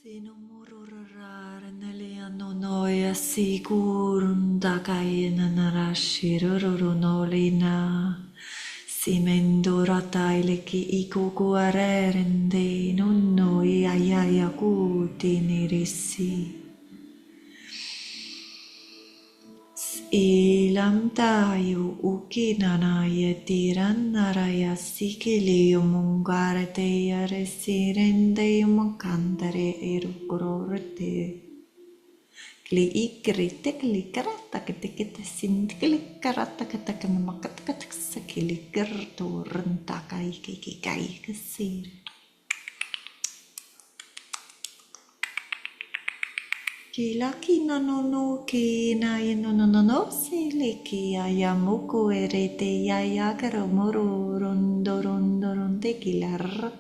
Sinomururara nelianonoya sigurundakayena narashirurunolina simendurataileki ikukuarerende nunnoi ayayakuti nirisi ilam tayo ukinanaya tirannaraya sikiliyumungareteya resirendeyumunkandare erukurorete kli ikrite kli karatakete sindklikaratakatakanamakatakataksakilikertorentakai kasir Kilaki no no no ki na no no no no siliki ayamuku erete yayakaro moro rondo rondo ronde kilar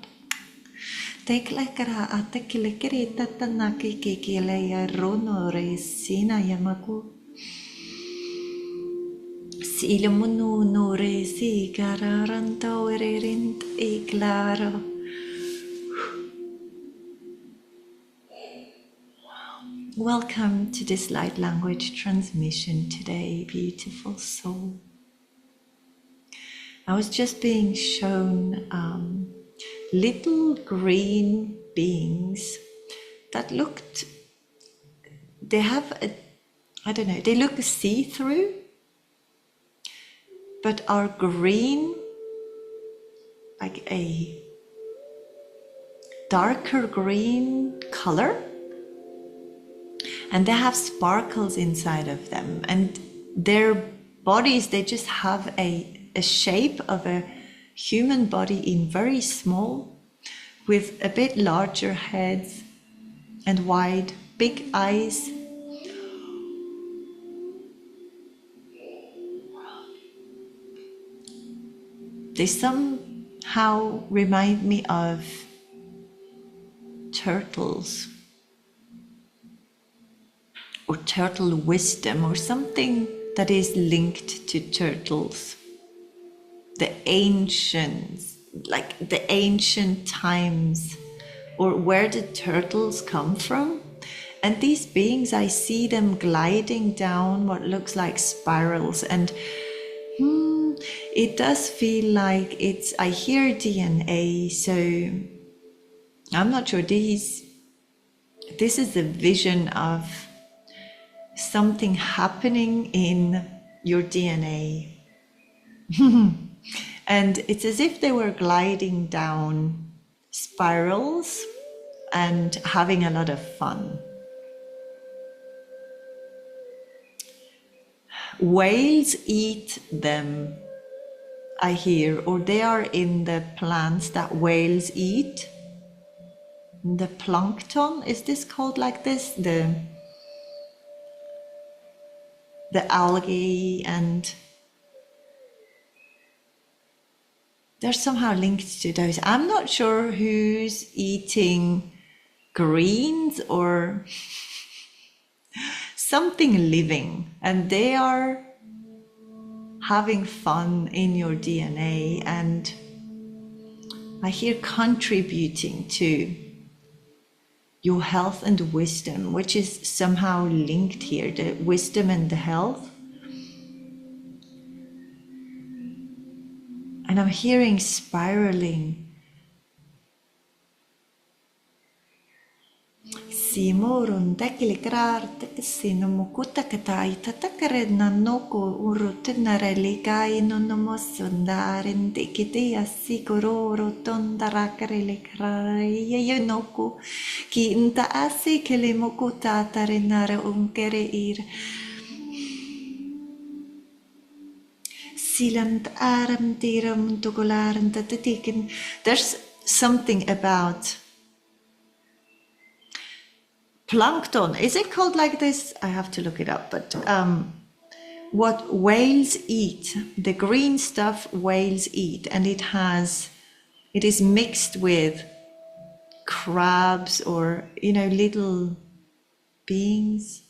teklekara atekilekere tatanaki kikile ya rono resina yamaku silamunu no resi kararanto ererint iklaro. Welcome to this light language transmission today, beautiful soul. I was just being shown little green beings that looked, they have a, I don't know, they look see-through, but are green, like a darker green color. And they have sparkles inside of them, and their bodies, they just have a shape of a human body in very small, with a bit larger heads and wide, big eyes. They somehow remind me of turtles. Or turtle wisdom, or something that is linked to turtles. The ancients, like the ancient times, or where the turtles come from. And these beings, I see them gliding down what looks like spirals, and it does feel like it's, I hear DNA, so I'm not sure, this is a vision of something happening in your DNA. And it's as if they were gliding down spirals and having a lot of fun. Whales eat them, I hear, or they are in the plants that whales eat. The plankton, is this called like this? The algae, and they're somehow linked to those. I'm not sure who's eating greens or something living, and they are having fun in your DNA, and I hear contributing to your health and wisdom, which is somehow linked here, the wisdom and the health. And I'm hearing spiraling. Simorun teklikrar teksinumukuta katai tatakare nanoko urutinare likai nonomosundarin tikiti asiguroro tondarakare likrai yonoku ki inta asi kelimukuta tarinare unkere ir silant aram tiram tukularan tatatikin. There's something about plankton, is it called like this? I have to look it up, but what whales eat, the green stuff whales eat, and it is mixed with crabs or, little beings.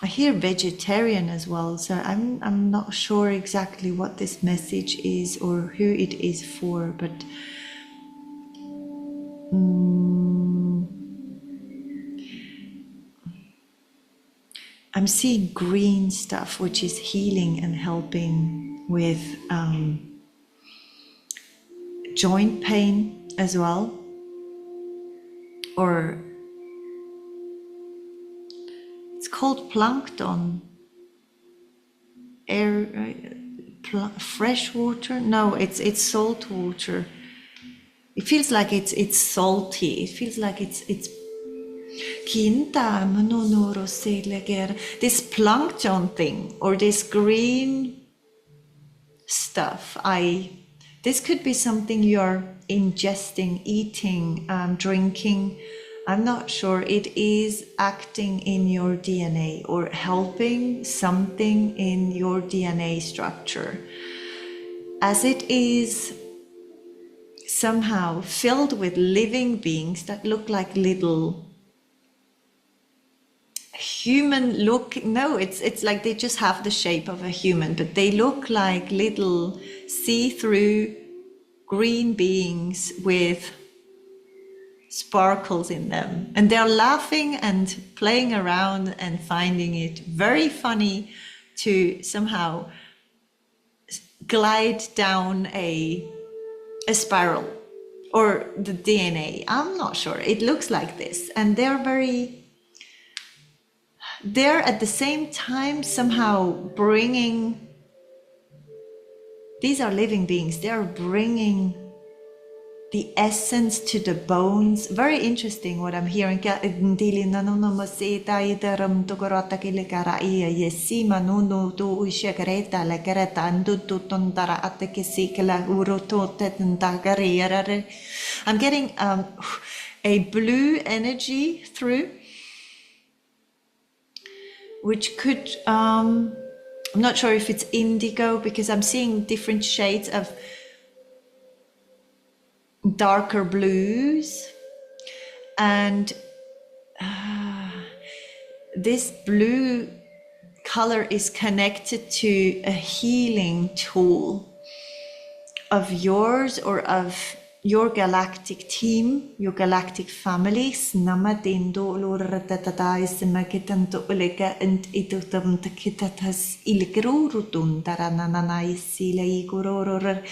I hear vegetarian as well, so I'm not sure exactly what this message is or who it is for, but I'm seeing green stuff, which is healing and helping with joint pain as well, or it's called plankton, air, fresh water. No, it's salt water. It feels like it's salty. It feels like it's this plankton thing, or this green stuff. This could be something you're ingesting, eating, drinking. I'm not sure. It is acting in your DNA or helping something in your DNA structure, as it is somehow filled with living beings that look like little human look. No, it's like they just have the shape of a human, but they look like little see-through green beings with sparkles in them, and they're laughing and playing around and finding it very funny to somehow glide down a spiral or the DNA. I'm not sure. It looks like this, and they're at the same time somehow bringing, these are living beings, they're bringing the essence to the bones. Very interesting what I'm hearing. I'm getting a blue energy through, which could, I'm not sure if it's indigo, because I'm seeing different shades of darker blues, and this blue color is connected to a healing tool of yours or of your galactic team, your galactic families. Namadendo loratatais makitanto uleka and itutam takitatas ilgrurutun tarananai sila igoror.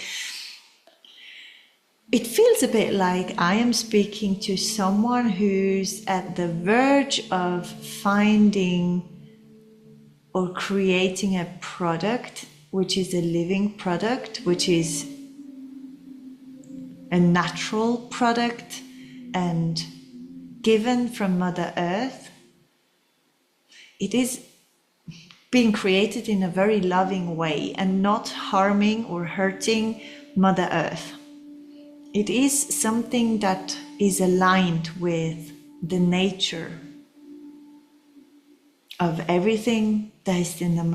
It feels a bit like I am speaking to someone who's at the verge of finding or creating a product, which is a living product, which is a natural product and given from Mother Earth. It is being created in a very loving way and not harming or hurting Mother Earth. It is something that is aligned with the nature of everything. I'm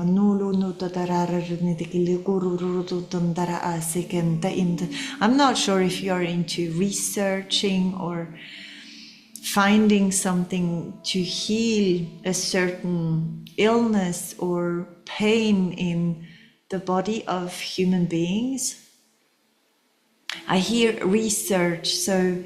not sure if you're into researching or finding something to heal a certain illness or pain in the body of human beings. I hear research, so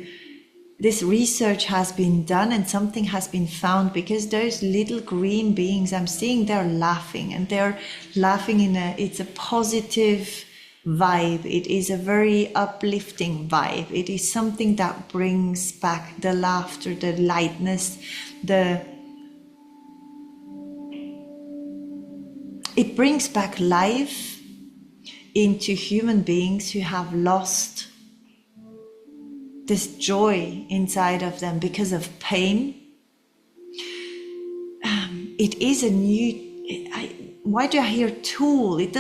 this research has been done and something has been found, because those little green beings I'm seeing, they're laughing, and they're laughing it's a positive vibe. It is a very uplifting vibe. It is something that brings back the laughter, the lightness, it brings back life into human beings who have lost this joy inside of them because of pain. It is a new, why do I hear tool? It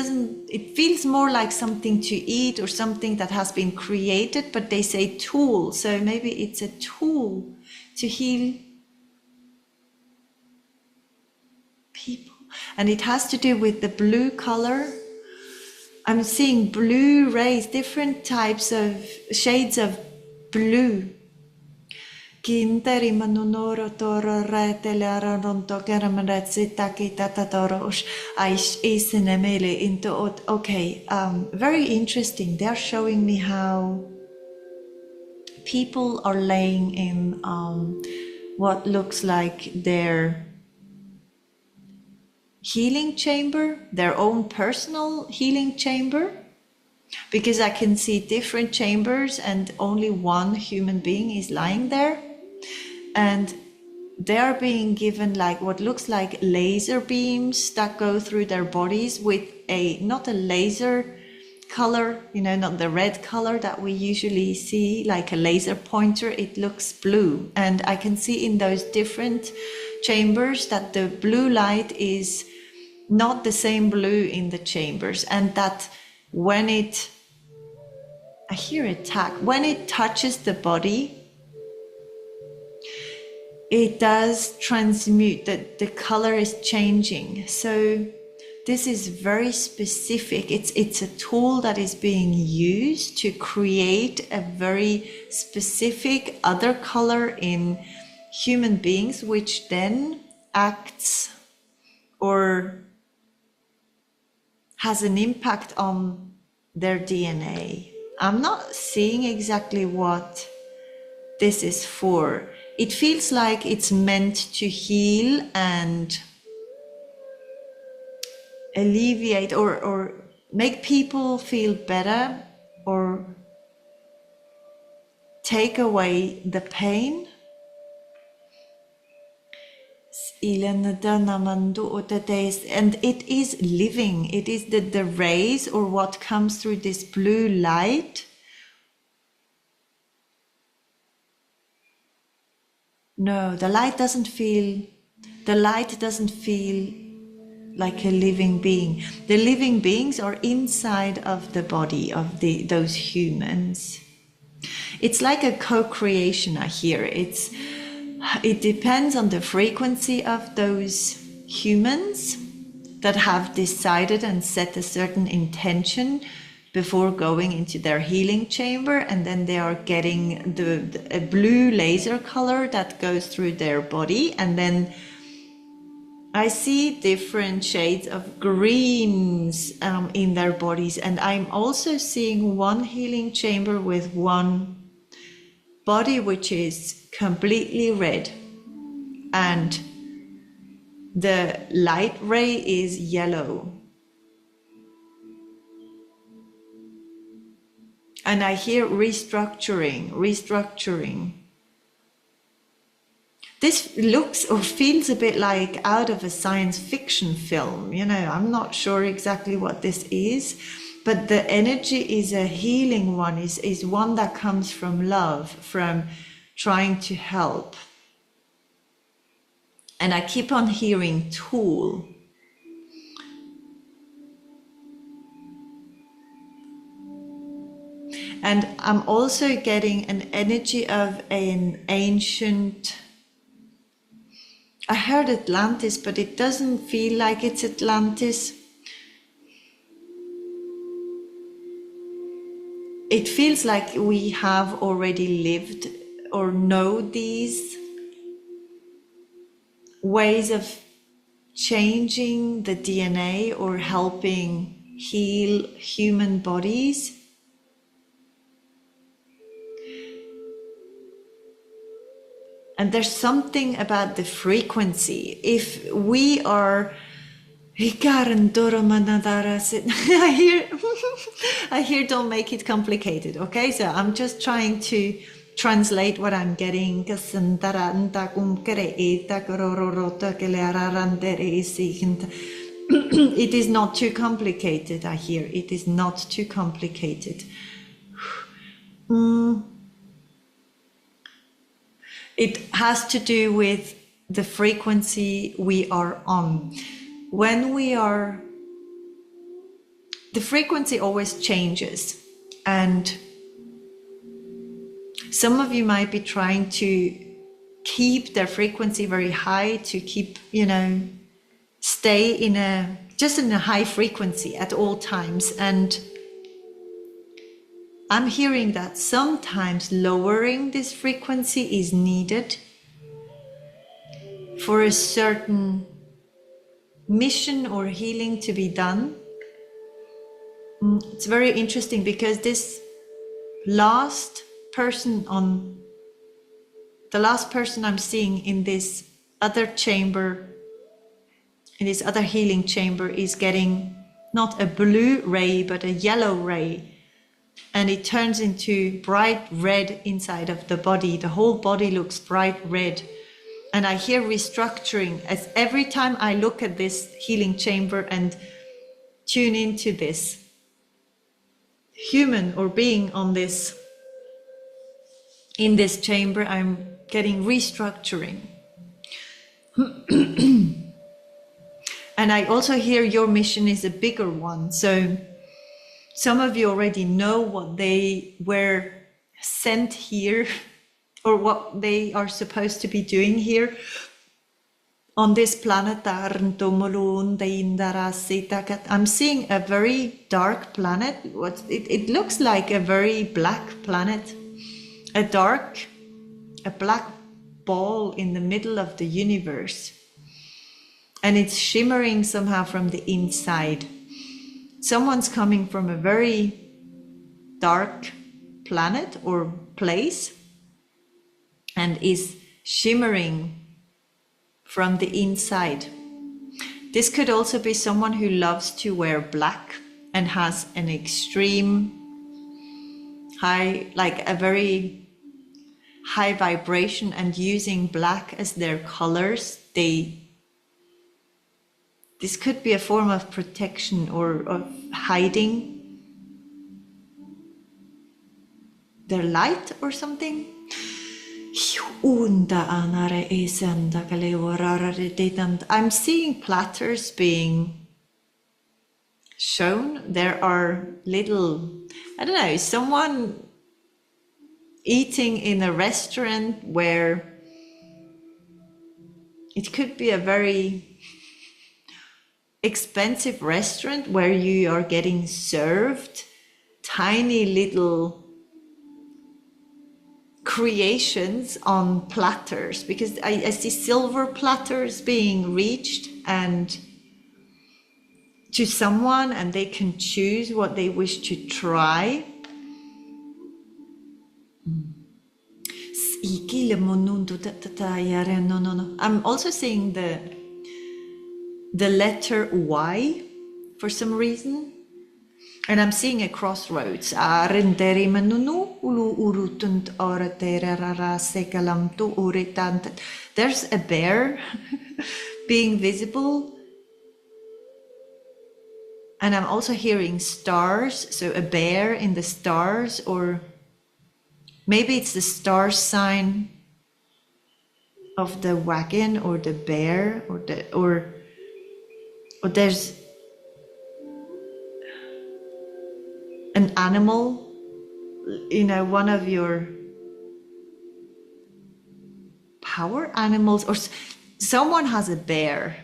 feels more like something to eat or something that has been created, but they say tool, so maybe it's a tool to heal people. And it has to do with the blue color. I'm seeing blue rays, different types of shades of blue. Okay, very interesting. They're showing me how people are laying in what looks like their healing chamber, their own personal healing chamber, because I can see different chambers and only one human being is lying there, and they are being given like what looks like laser beams that go through their bodies with a, not a laser color, you know, not the red color that we usually see, like a laser pointer. It looks blue, and I can see in those different chambers that the blue light is not the same blue in the chambers, and that when it, I hear it tag, when it touches the body, it does transmute, that the color is changing. So this is very specific. It's a tool that is being used to create a very specific other color in human beings, which then acts or has an impact on their DNA. I'm not seeing exactly what this is for. It feels like it's meant to heal and alleviate or make people feel better or take away the pain. And it is living. It is the rays or what comes through this blue light. No, the light doesn't feel like a living being. The living beings are inside of the body of those humans. It's like a co-creation, I hear. It depends on the frequency of those humans that have decided and set a certain intention before going into their healing chamber, and then they are getting a blue laser color that goes through their body, and then I see different shades of greens in their bodies, and I'm also seeing one healing chamber with one body which is completely red, and the light ray is yellow. And I hear restructuring. This looks or feels a bit like out of a science fiction film. You know, I'm not sure exactly what this is, but the energy is a healing one, is one that comes from love, from trying to help. And I keep on hearing tool. And I'm also getting an energy of an ancient, I heard Atlantis, but it doesn't feel like it's Atlantis. It feels like we have already lived or know these ways of changing the DNA or helping heal human bodies. And there's something about the frequency. If we are, I hear don't make it complicated, okay? So I'm just trying to translate what I'm getting. It is not too complicated, I hear. It is not too complicated. It has to do with the frequency we are on. When we are, the frequency always changes, and some of you might be trying to keep their frequency very high, to keep, you know, stay in a high frequency at all times. And I'm hearing that sometimes lowering this frequency is needed for a certain mission or healing to be done. It's very interesting because this last person I'm seeing in this other chamber in this other healing chamber is getting not a blue ray, but a yellow ray. And it turns into bright red inside of the body. The whole body looks bright red. And I hear restructuring as every time I look at this healing chamber and tune into this human or being on this, in this chamber, I'm getting restructuring. And I also hear your mission is a bigger one. So some of you already know what they were sent here or what they are supposed to be doing here on this planet. I'm seeing a very dark planet. It looks like a very black planet, a black ball in the middle of the universe. And it's shimmering somehow from the inside. Someone's coming from a very dark planet or place and is shimmering from the inside. This could also be someone who loves to wear black and has an extreme high, like a very high vibration, and using black as their colors. This could be a form of protection or of hiding their light or something. I'm seeing platters being shown. There are little, I don't know, someone eating in a restaurant where it could be a very expensive restaurant where you are getting served tiny little creations on platters, because I see silver platters being reached and to someone, and they can choose what they wish to try. I'm also seeing the letter Y for some reason, and I'm seeing a crossroads. There's a bear being visible, and I'm also hearing stars, so a bear in the stars, or maybe it's the star sign of the wagon or the bear, or there's an animal, one of your power animals, or someone has a bear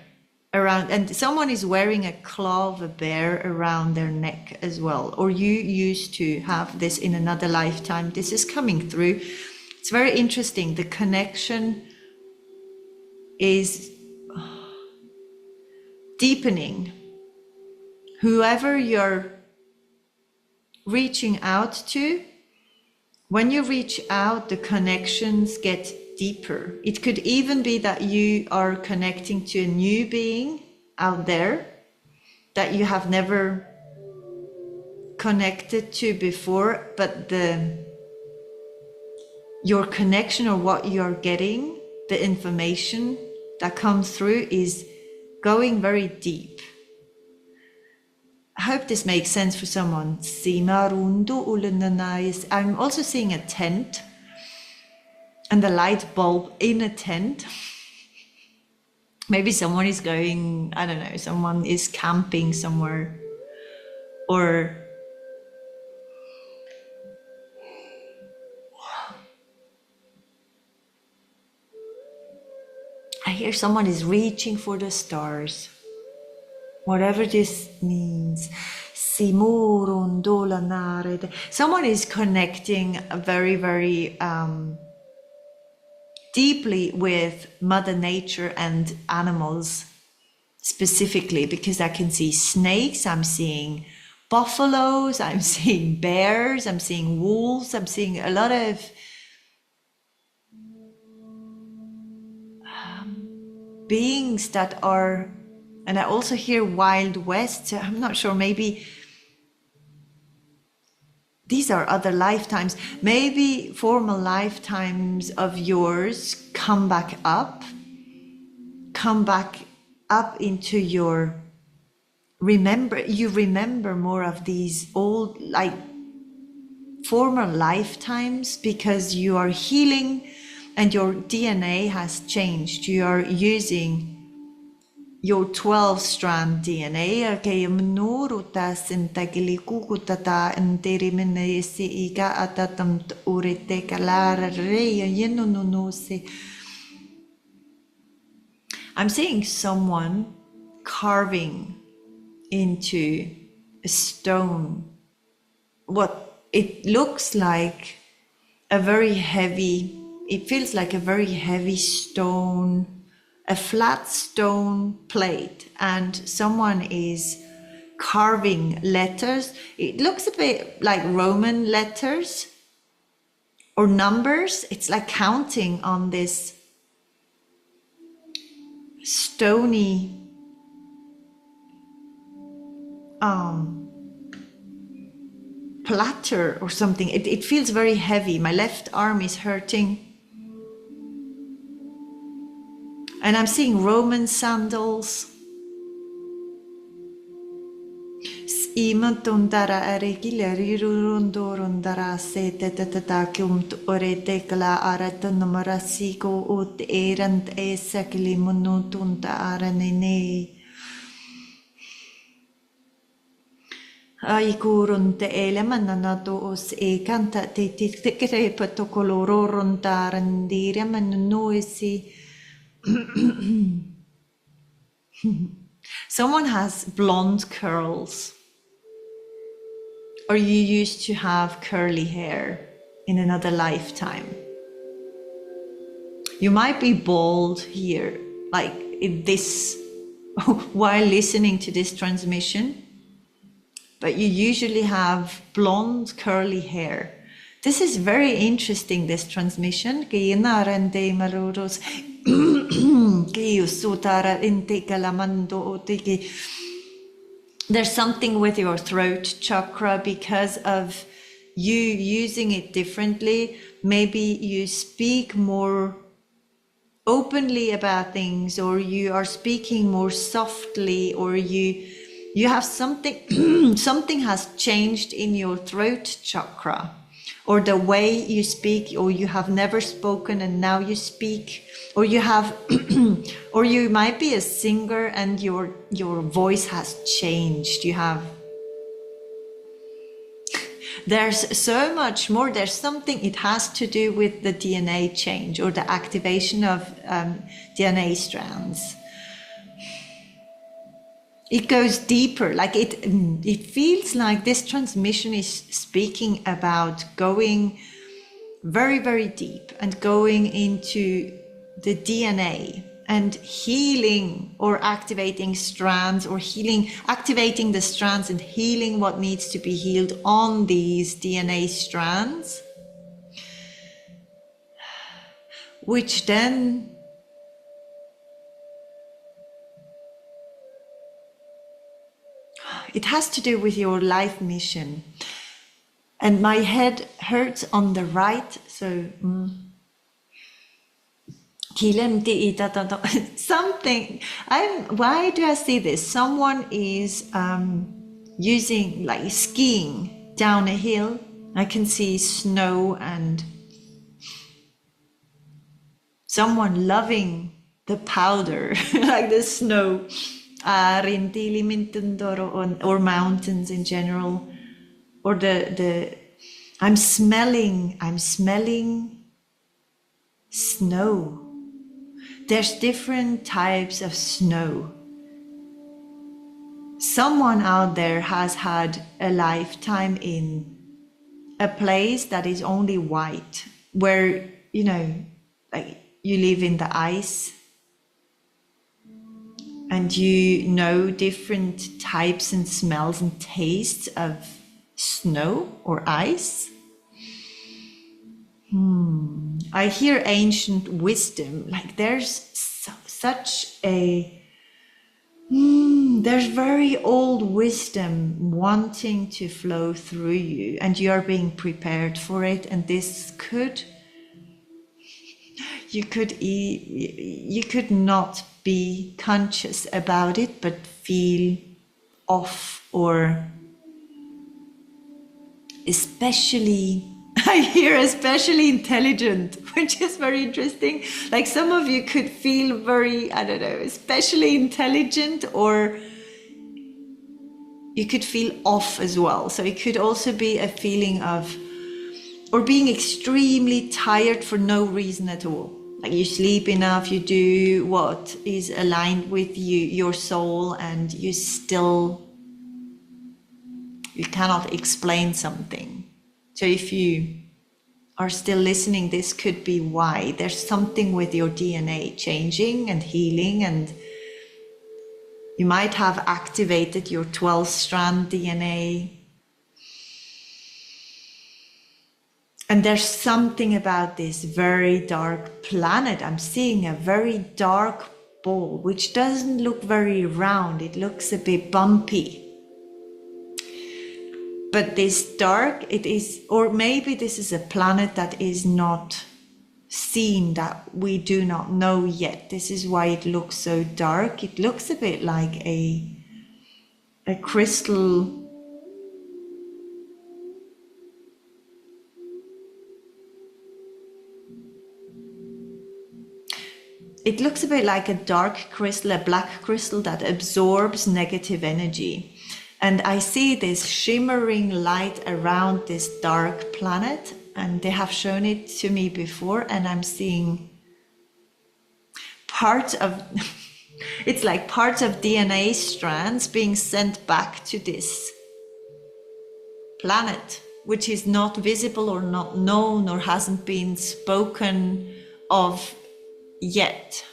around, and someone is wearing a claw of a bear around their neck as well, or you used to have this in another lifetime. This is coming through. It's very interesting. The connection is deepening. Whoever you're reaching out to, when you reach out, the connections get deeper. It could even be that you are connecting to a new being out there that you have never connected to before, but your connection, or what you're getting, the information that comes through, is going very deep. I hope this makes sense for someone. I'm also seeing a tent and the light bulb in a tent. Maybe someone is going, I don't know, someone is camping somewhere, or I hear someone is reaching for the stars. Whatever this means. Someone is connecting very, very deeply with Mother Nature and animals specifically, because I can see snakes, I'm seeing buffaloes, I'm seeing bears, I'm seeing wolves, I'm seeing a lot of beings that are And I also hear Wild West. So I'm not sure, maybe these are other lifetimes. Maybe former lifetimes of yours come back up into your you remember more of these old, like, former lifetimes, because you are healing and your DNA has changed. You are using your 12-strand DNA. Okay, mnuruta sintagili kukutata enterimene si iga atatam urite kalara reya yenununuse. I'm seeing someone carving into a stone what it looks like a very heavy, it feels like a very heavy stone, a flat stone plate, and someone is carving letters. It looks a bit like Roman letters or numbers. It's like counting on this stony platter or something. It feels very heavy. My left arm is hurting. And I'm seeing Roman sandals. Imantundara aregila rirundorundara se tetatakum oretekla aratanmarasiko ut erant esakli munutunda aranene. Aikurunte elemananato os e canta te crepato colororundarandire manunoisi. Someone has blonde curls, or you used to have curly hair in another lifetime. You might be bald here, like in this, while listening to this transmission, but you usually have blonde curly hair. This is very interesting, this transmission. There's something with your throat chakra because of you using it differently. Maybe you speak more openly about things, or you are speaking more softly, or you have something, something has changed in your throat chakra, or the way you speak, or you have never spoken and now you speak, or you have, or you might be a singer and your voice has changed. You have, there's so much more. There's something, it has to do with the DNA change or the activation of DNA strands. It goes deeper, like it feels like this transmission is speaking about going very, very deep and going into the DNA and healing or activating strands, or activating the strands and healing what needs to be healed on these DNA strands, which then it has to do with your life mission. And my head hurts on the right, so something. Why do I see this? Someone is using, like, skiing down a hill. I can see snow and someone loving the powder, like the snow. Or mountains in general, or the I'm smelling snow. There's different types of snow. Someone out there has had a lifetime in a place that is only white, where, you know, like you live in the ice, and you know different types and smells and tastes of snow or ice. I hear ancient wisdom, like there's such a there's very old wisdom wanting to flow through you, and you are being prepared for it. And this could, you could not be conscious about it, but feel off, or especially, I hear especially intelligent, which is very interesting. Like some of you could feel very, I don't know, especially intelligent, or you could feel off as well. So it could also be a feeling of, or being extremely tired for no reason at all. Like you sleep enough, you do what is aligned with you, your soul, and you cannot explain something. So if you are still listening, this could be why. There's something with your DNA changing and healing, and you might have activated your 12th strand DNA. And there's something about this very dark planet. I'm seeing a very dark ball, which doesn't look very round. It looks a bit bumpy. But this dark, it is, or maybe this is a planet that is not seen, that we do not know yet. This is why it looks so dark. It looks a bit like a crystal. It looks a bit like a dark crystal, a black crystal that absorbs negative energy. And I see this shimmering light around this dark planet, and they have shown it to me before, and I'm seeing parts of, it's like parts of DNA strands being sent back to this planet, which is not visible or not known or hasn't been spoken of yet.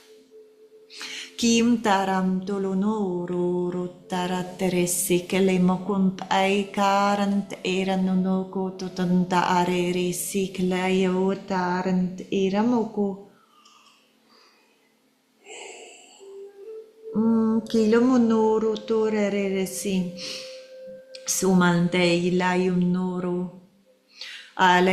Kim taram dolonoro rotarateressi che le mokump ai karant erano ko totanda areresi klayo tarant eramoko kilomonoro toreresi sumante ilayum noro I'm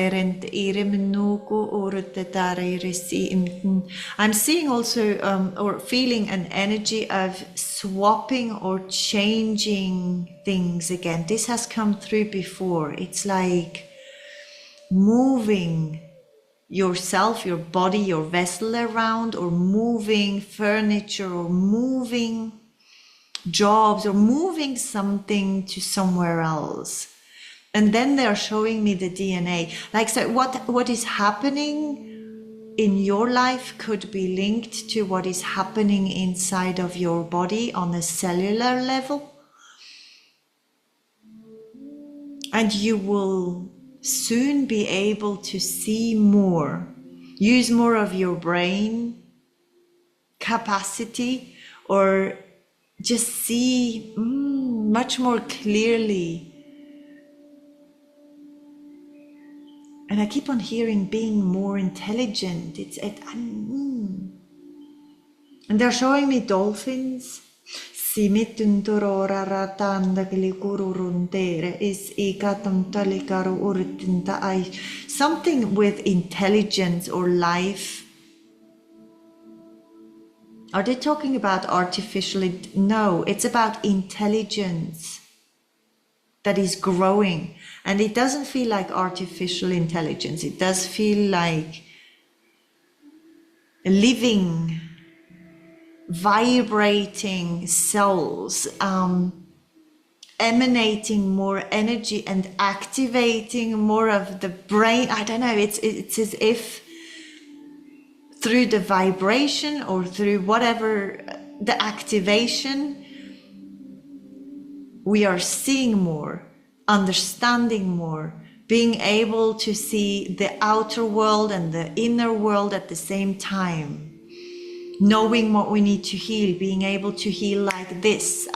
seeing also or feeling an energy of swapping or changing things again. This has come through before. It's like moving yourself, your body, your vessel around, or moving furniture, or moving jobs, or moving something to somewhere else. And then they're showing me the DNA. Like, so what is happening in your life could be linked to what is happening inside of your body on a cellular level. And you will soon be able to see more, use more of your brain capacity, or just see much more clearly. And I keep on hearing being more intelligent. And they're showing me dolphins. Something with intelligence or life. Are they talking about artificial? No, it's about intelligence that is growing. And it doesn't feel like artificial intelligence. It does feel like living, vibrating cells, emanating more energy and activating more of the brain. I don't know, it's as if through the vibration or through whatever the activation, we are seeing more, understanding more, being able to see the outer world and the inner world at the same time, knowing what we need to heal, being able to heal like this.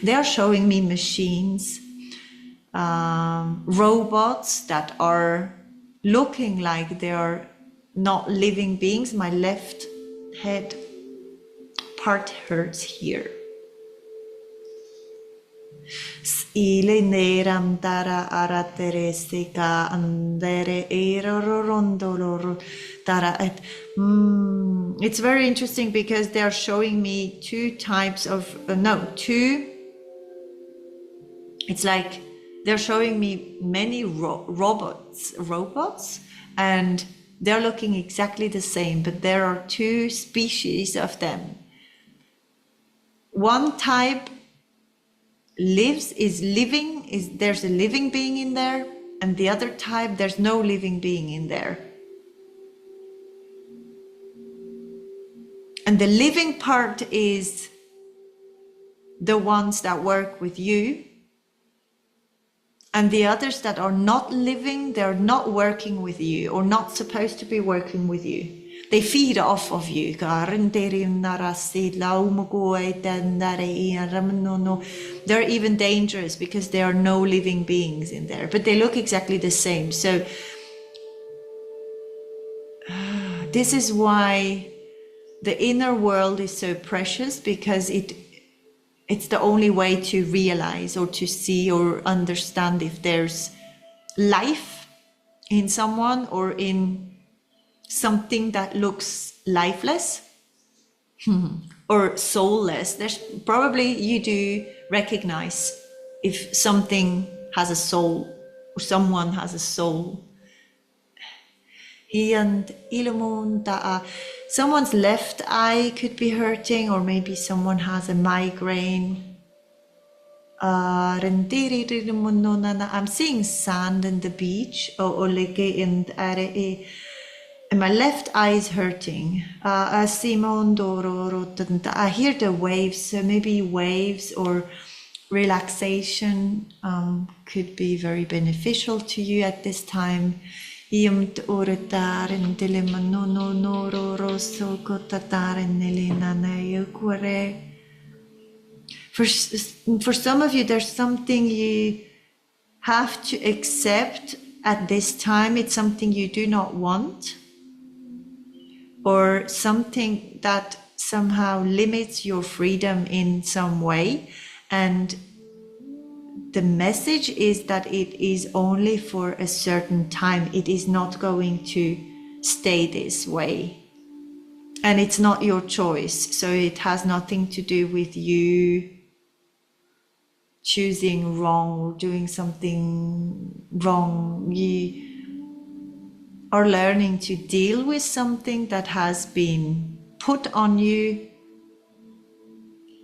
They are showing me machines, robots that are looking like they are not living beings. My left head part hurts here. Ile neram dara arateresika andere erorondolor dara. It's very interesting because they are showing me two types of it's like they're showing me many robots, and they're looking exactly the same, but there are two species of them. One type there's a living being in there, and the other type, there's no living being in there. And the living part is the ones that work with you, and the others that are not living, they're not working with you, or not supposed to be working with you. They feed off of you. They're even dangerous because there are no living beings in there, but they look exactly the same. So this is why the inner world is so precious, because it's the only way to realize or to see or understand if there's life in someone or in something that looks lifeless or soulless. There's probably, you do recognize if something has a soul or someone has a soul. Someone's left eye could be hurting, or maybe someone has a migraine. I'm seeing sand in the beach, and my left eye is hurting. I hear the waves, so maybe waves or relaxation could be very beneficial to you at this time. For some of you, there's something you have to accept at this time. It's something you do not want, or something that somehow limits your freedom in some way. And the message is that it is only for a certain time. It is not going to stay this way. And it's not your choice. So it has nothing to do with you choosing wrong or doing something wrong. You are learning to deal with something that has been put on you.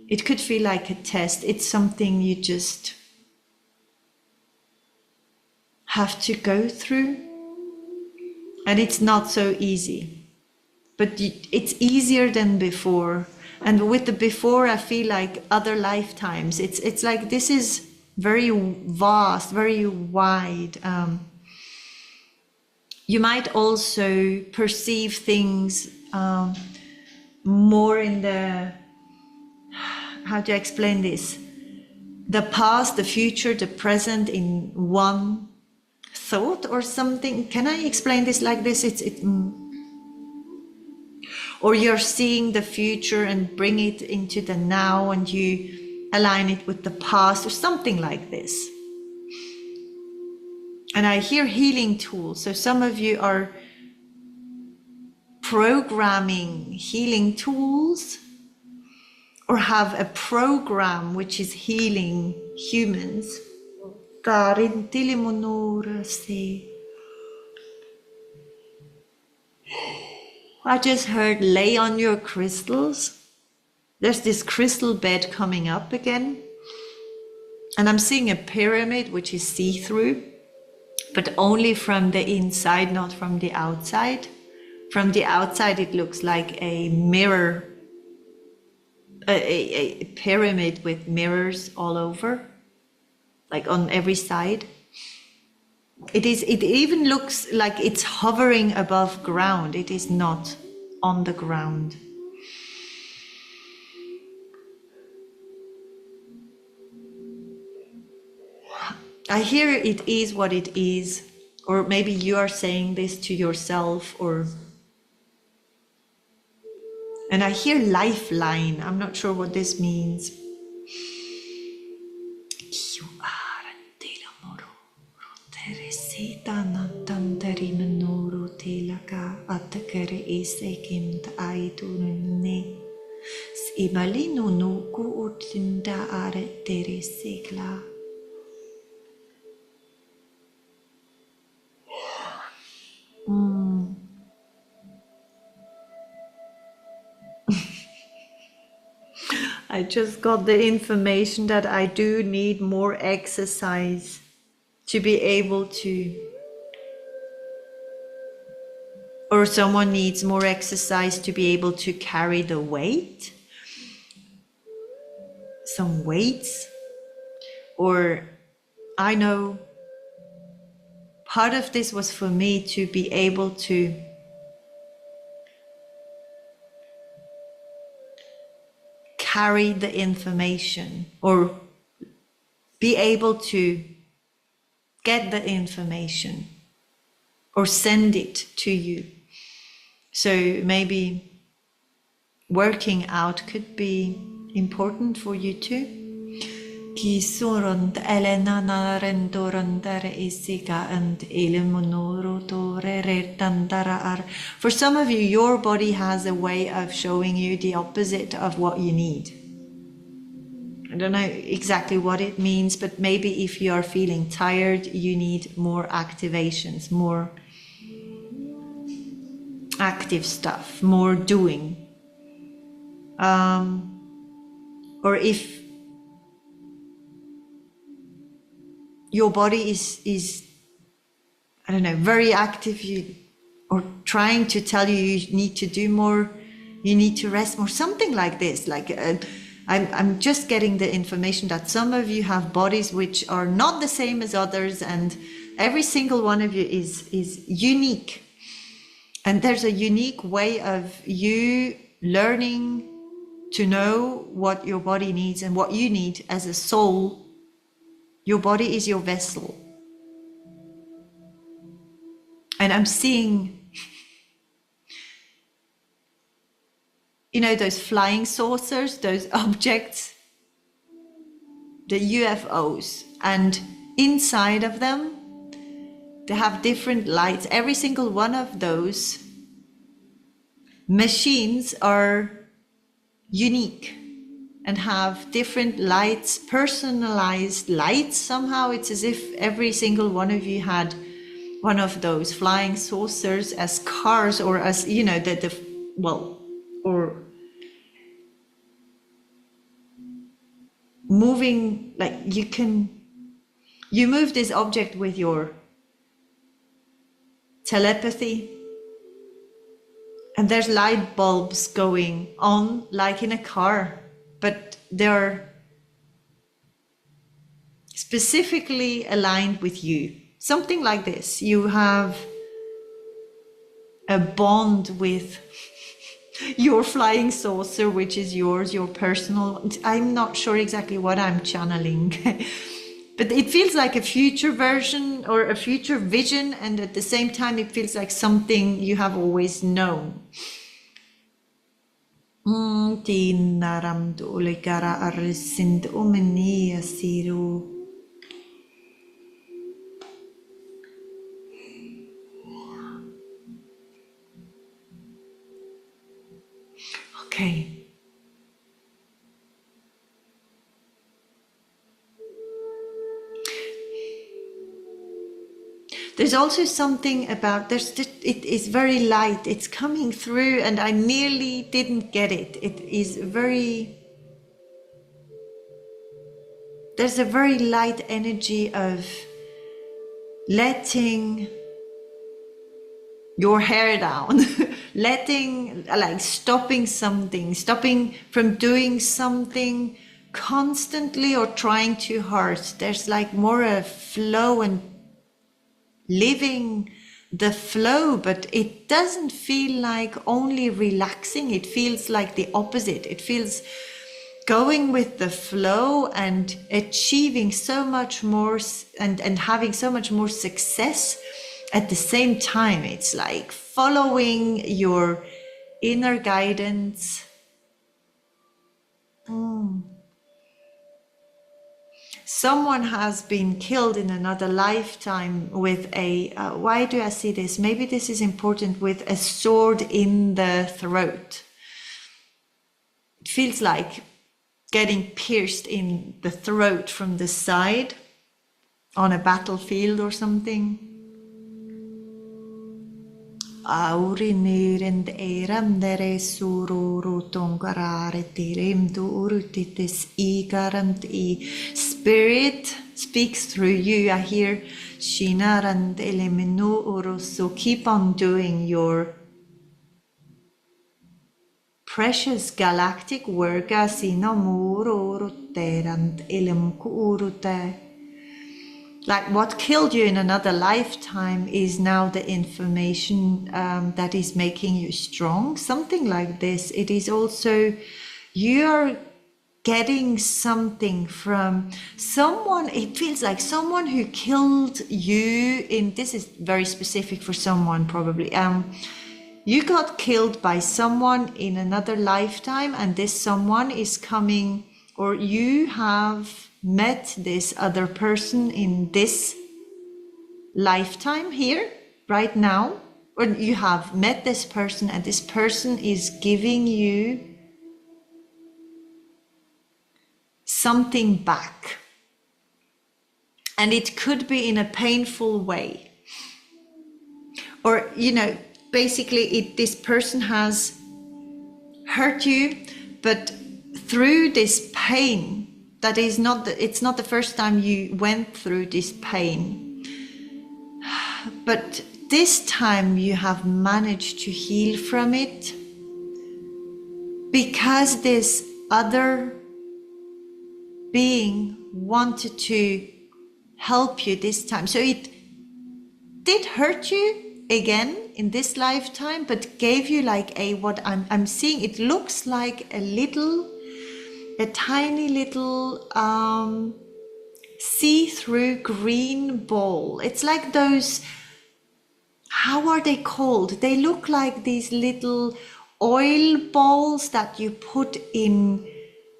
It could feel like a test. It's something you just have to go through, and it's not so easy, but it's easier than before. And with the before, I feel like other lifetimes. It's like this is very vast, very wide. You might also perceive things more in the, how to explain this, the past, the future, the present in one thought or something. Can I explain this like this? Or you're seeing the future and bring it into the now, and you align it with the past or something like this. And I hear healing tools. So some of you are programming healing tools, or have a program which is healing humans. I just heard lay on your crystals. There's this crystal bed coming up again. And I'm seeing a pyramid which is see-through, but only from the inside, not from the outside. From the outside it looks like a mirror, a pyramid with mirrors all over, like on every side. It even looks like it's hovering above ground. It is not on the ground. I hear it is what it is, or maybe you are saying this to yourself, or And I hear lifeline. I'm not sure what this means. I just got the information that I do need more exercise to be able to, or someone needs more exercise to be able to carry the weight, some weights, or I know part of this was for me to be able to carry the information or be able to get the information or send it to you. So maybe working out could be important for you too. For some of you, your body has a way of showing you the opposite of what you need. I don't know exactly what it means, but maybe if you are feeling tired, you need more activations, more active stuff, more doing. Or if your body is I don't know, very active, or trying to tell you you need to do more, you need to rest more, something like this. Like I'm just getting the information that some of you have bodies which are not the same as others, and every single one of you is unique. And there's a unique way of you learning to know what your body needs and what you need as a soul. Your body is your vessel. And I'm seeing, you know, those flying saucers, those objects, the UFOs, and inside of them, they have different lights. Every single one of those machines are unique and have different lights, personalized lights. Somehow it's as if every single one of you had one of those flying saucers as cars, or as, you know, or moving, like you move this object with your telepathy, and there's light bulbs going on like in a car, but they're specifically aligned with you. Something like this. You have a bond with your flying saucer, which is yours, your personal. I'm not sure exactly what I'm channeling, but it feels like a future version or a future vision, and at the same time it feels like something you have always known. Okay. There's also something about, it is very light, it's coming through, and I nearly didn't get it. It is there's a very light energy of letting your hair down, stopping from doing something constantly or trying too hard. There's like more a flow and living the flow, but it doesn't feel like only relaxing. It feels like the opposite. It feels going with the flow and achieving so much more and having so much more success at the same time. It's like following your inner guidance. Someone has been killed in another lifetime with a, why do I see this? Maybe this is important, with a sword in the throat. It feels like getting pierced in the throat from the side on a battlefield or something. Spirit, speaks through you. I hear so keep on doing your precious galactic work. Like what killed you in another lifetime is now the information that is making you strong. Something like this. It is also, you're getting something from someone. It feels like someone who killed you in, this is very specific for someone probably. You got killed by someone in another lifetime, and this someone is coming, or you have met this other person in this lifetime here, right now, or you have met this person and this person is giving you something back. And it could be in a painful way. Or, you know, basically this person has hurt you, but through this pain, that is not, it's not the first time you went through this pain. But this time you have managed to heal from it because this other being wanted to help you this time. So it did hurt you again in this lifetime, but gave you like a, what I'm seeing, it looks like a tiny little see-through green ball. It's like those, how are they called? They look like these little oil balls that you put in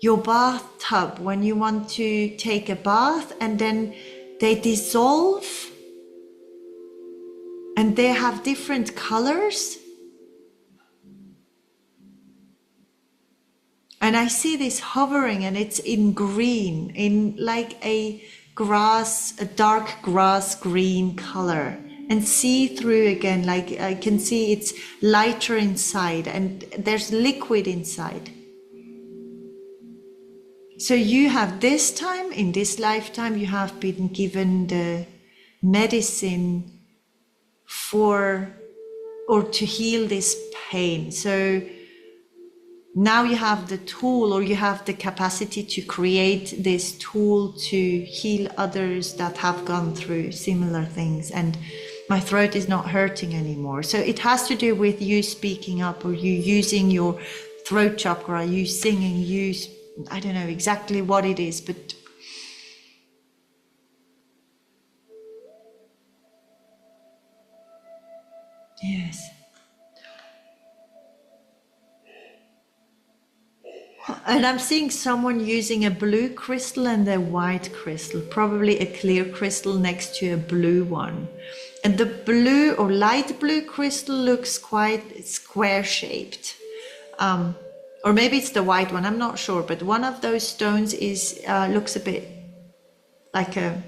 your bathtub when you want to take a bath, and then they dissolve and they have different colors. And I see this hovering, and it's in green, in like a grass, a dark grass green color, and see through again, like I can see it's lighter inside and there's liquid inside. So you have this time, in this lifetime, you have been given the medicine for, or to heal this pain. So now you have the tool, or you have the capacity to create this tool to heal others that have gone through similar things. And my throat is not hurting anymore. So it has to do with you speaking up, or you using your throat chakra, you singing, you, I don't know exactly what it is, but yes. And I'm seeing someone using a blue crystal and a white crystal, probably a clear crystal next to a blue one. And the blue or light blue crystal looks quite square shaped. Or maybe it's the white one, I'm not sure. But one of those stones is looks a bit like a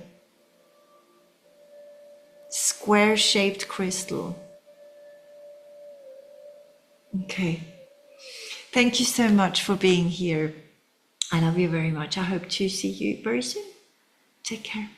square shaped crystal. Okay. Thank you so much for being here. I love you very much. I hope to see you very soon. Take care.